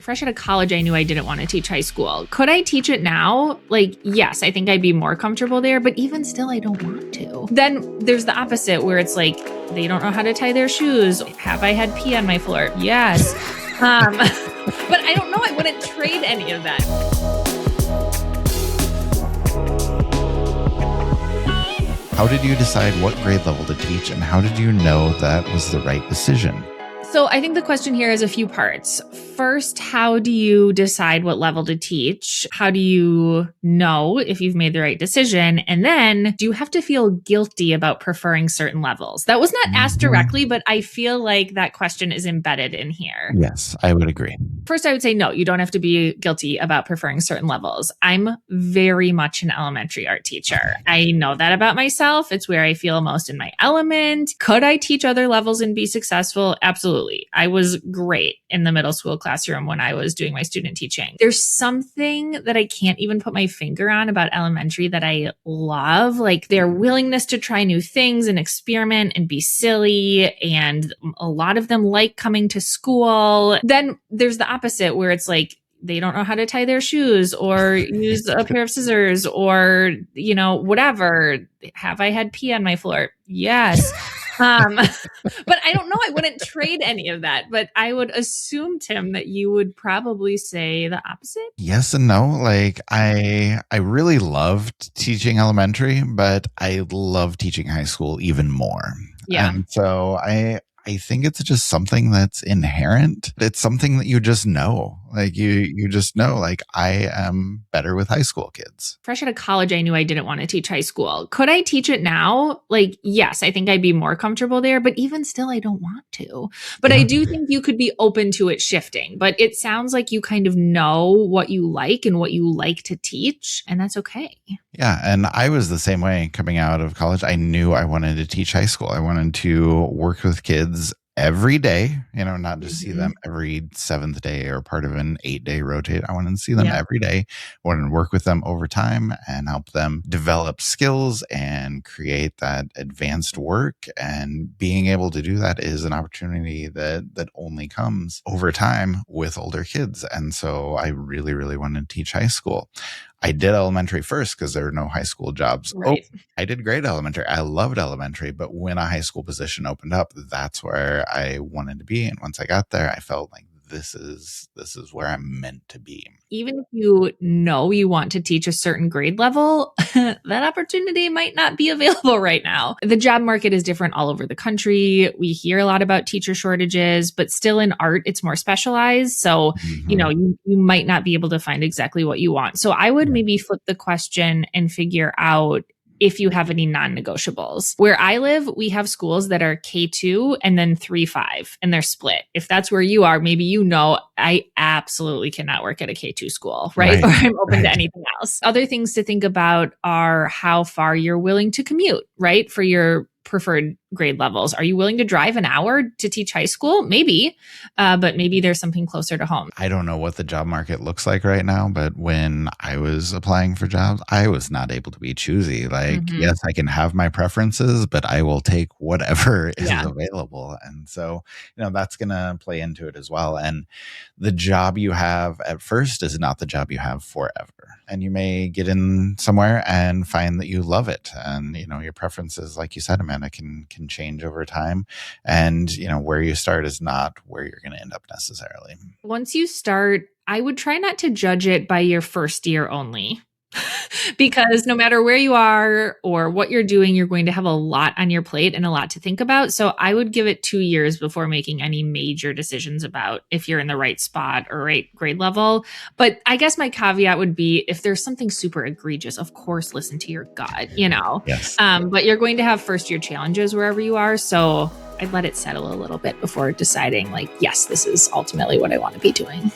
Fresh out of college, I knew I didn't want to teach high school. Could I teach it now? Yes, I think I'd be more comfortable there, but even still, I don't want to. Then there's the opposite where it's like, they don't know how to tie their shoes. Have I had pee on my floor? Yes. But I don't know. I wouldn't trade any of that. How did you decide what grade level to teach, and how did you know that was the right decision? So I think the question here has a few parts. First, how do you decide what level to teach? How do you know if you've made the right decision? And then, do you have to feel guilty about preferring certain levels? That was not asked directly, but I feel like that question is embedded in here. Yes, I would agree. First, I would say no, you don't have to be guilty about preferring certain levels. I'm very much an elementary art teacher. I know that about myself. It's where I feel most in my element. Could I teach other levels and be successful? Absolutely. I was great in the middle school classroom when I was doing my student teaching. There's something that I can't even put my finger on about elementary that I love, like their willingness to try new things and experiment and be silly. And a lot of them like coming to school. Then there's the opposite where it's like, they don't know how to tie their shoes or use a pair of scissors or, whatever. Have I had pee on my floor? Yes. But I don't know. I wouldn't trade any of that. But I would assume, Tim, that you would probably say the opposite. Yes and no. I really loved teaching elementary, but I love teaching high school even more. Yeah. And so I think it's just something that's inherent. It's something that you just know. You just know, I am better with high school kids. Fresh out of college, I knew I didn't want to teach high school. Could I teach it now? Yes, I think I'd be more comfortable there, but even still, I don't want to. But I do think you could be open to it shifting. But it sounds like you kind of know what you like and what you like to teach, and that's okay. Yeah, and I was the same way coming out of college. I knew I wanted to teach high school. I wanted to work with kids every day, not just see them every seventh day or part of an 8-day rotate. I wanted to see them every day. I wanted to work with them over time and help them develop skills and create that advanced work. And being able to do that is an opportunity that only comes over time with older kids. And so I really, really wanted to teach high school. I did elementary first because there were no high school jobs. Right. I did great elementary. I loved elementary, but when a high school position opened up, that's where I wanted to be. And once I got there, I felt like this is where I'm meant to be. Even if you know you want to teach a certain grade level, that opportunity might not be available right now. The job market is different all over the country. We hear a lot about teacher shortages, but still in art, it's more specialized. So, you might not be able to find exactly what you want. So I would maybe flip the question and figure out if you have any non-negotiables. Where I live, we have schools that are K-2 and then 3-5, and they're split. If that's where you are, maybe I absolutely cannot work at a K-2 school, right? Or I'm open to anything else. Other things to think about are how far you're willing to commute, right? For your preferred grade levels. Are you willing to drive an hour to teach high school? Maybe, but maybe there's something closer to home. I don't know what the job market looks like right now, but when I was applying for jobs, I was not able to be choosy. Yes, I can have my preferences, but I will take whatever is available. And so, that's going to play into it as well. And the job you have at first is not the job you have forever. And you may get in somewhere and find that you love it. And, your preferences, like you said, Amanda, can change over time. And, where you start is not where you're going to end up necessarily. Once you start, I would try not to judge it by your first year only. Because no matter where you are or what you're doing, you're going to have a lot on your plate and a lot to think about. So I would give it 2 years before making any major decisions about if you're in the right spot or right grade level. But I guess my caveat would be if there's something super egregious, of course, listen to your gut, Yes. But you're going to have first year challenges wherever you are. So I'd let it settle a little bit before deciding yes, this is ultimately what I want to be doing.